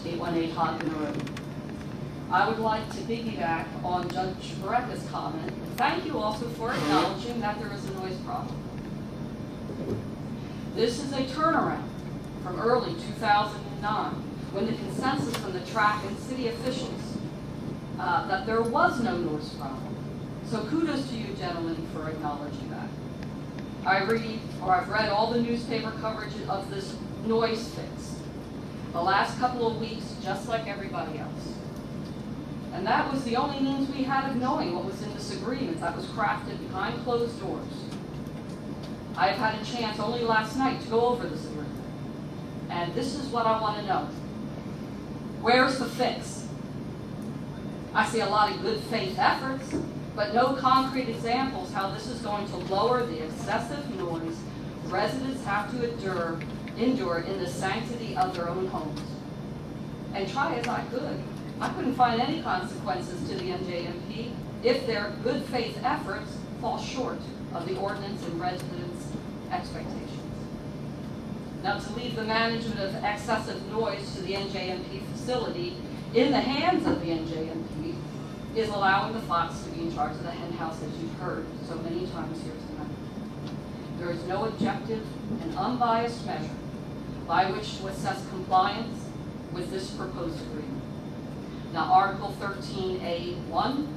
818 Hodgman Road. I would like to piggyback on Judge Bareca's comment. Thank you also for acknowledging that there is a noise problem. This is a turnaround from early 2009, when the consensus from the track and city officials that there was no noise problem. So kudos to you, gentlemen, for acknowledging that. I've read all the newspaper coverage of this noise fix the last couple of weeks, just like everybody else. And that was the only means we had of knowing what was in this agreement that was crafted behind closed doors. I've had a chance only last night to go over this agreement. And this is what I want to know. Where's the fix? I see a lot of good faith efforts, but no concrete examples how this is going to lower the excessive noise residents have to endure in the sanctity of their own homes. And try as I couldn't find any consequences to the NJMP if their good faith efforts fall short of the ordinance and residents' expectations. Now, to leave the management of excessive noise to the NJMP facility in the hands of the NJMP is allowing the fox to be in charge of the hen house, as you've heard so many times here tonight. There is no objective and unbiased measure by which to assess compliance with this proposed agreement. Now, Article 13A1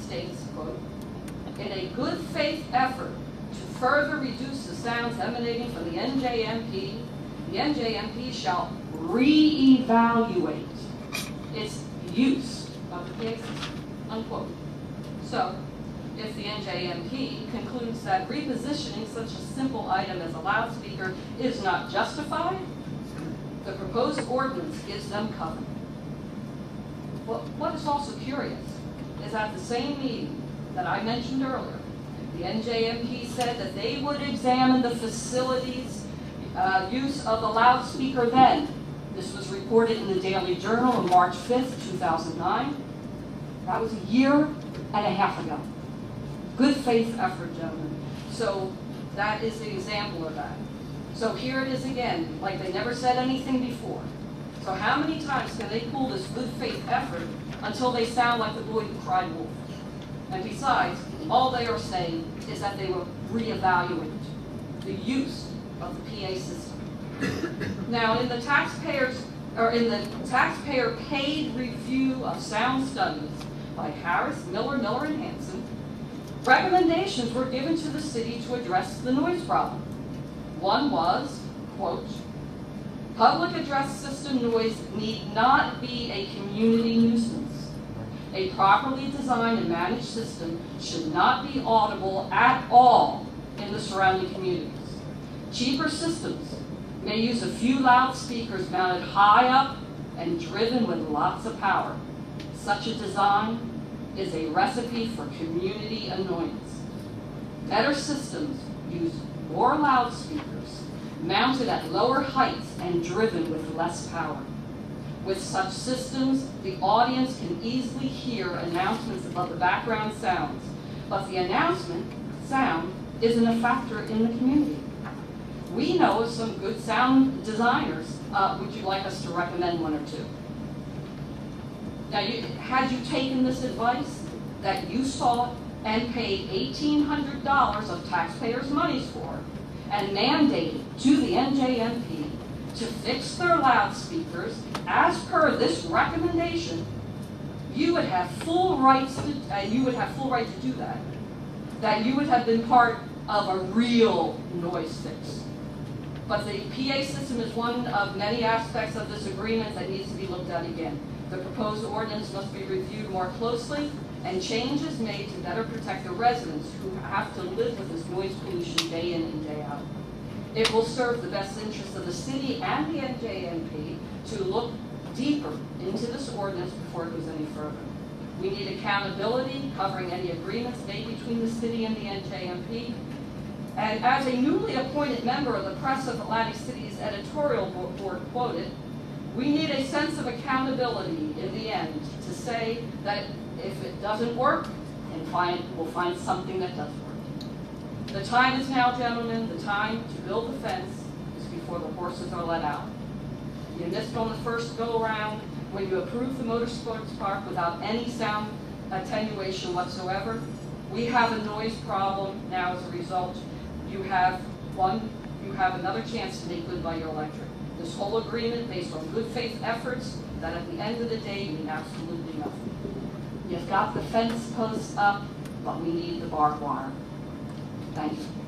states, quote, in a good faith effort to further reduce the sounds emanating from the NJMP shall re-evaluate its use of the PA system, unquote. So, if the NJMP concludes that repositioning such a simple item as a loudspeaker is not justified, the proposed ordinance gives them cover. Well, what is also curious is at the same meeting that I mentioned earlier, the NJMP said that they would examine the facility's use of the loudspeaker then. This was reported in the Daily Journal on March 5th, 2009. That was a year and a half ago. Good faith effort, gentlemen. So that is the example of that. So here it is again, like they never said anything before. So how many times can they pull this good faith effort until they sound like the boy who cried wolf? And besides, all they are saying is that they will reevaluate the use of the PA system. Now, in the taxpayer paid review of sound studies by Harris, Miller, and Hansen, recommendations were given to the city to address the noise problem. One was, quote, public address system noise need not be a community nuisance. A properly designed and managed system should not be audible at all in the surrounding communities. Cheaper systems may use a few loudspeakers mounted high up and driven with lots of power. Such a design is a recipe for community annoyance. Better systems use more loudspeakers mounted at lower heights and driven with less power. With such systems, the audience can easily hear announcements above the background sounds, but the announcement sound isn't a factor in the community. We know of some good sound designers. Would you like us to recommend one or two? Now, had you taken this advice that you sought and paid $1,800 of taxpayers' monies for and mandated to the NJMP to fix their loudspeakers as per this recommendation, you would have full rights to, you would have full right to do that. That you would have been part of a real noise fix. But the PA system is one of many aspects of this agreement that needs to be looked at again. The proposed ordinance must be reviewed more closely and changes made to better protect the residents who have to live with this noise pollution day in and day out. It will serve the best interests of the city and the NJMP to look deeper into this ordinance before it goes any further. We need accountability covering any agreements made between the city and the NJMP. And as a newly appointed member of the Press of Atlantic City's editorial board quoted, we need a sense of accountability in the end to say that if it doesn't work, we'll find something that does work. The time is now, gentlemen. The time to build the fence is before the horses are let out. You missed on the first go-around when you approved the motorsports park without any sound attenuation whatsoever. We have a noise problem now as a result. You have another chance to make good by your electric. This whole agreement based on good faith efforts that at the end of the day mean absolutely nothing. You've got the fence posts up, but we need the barbed wire. Thank you.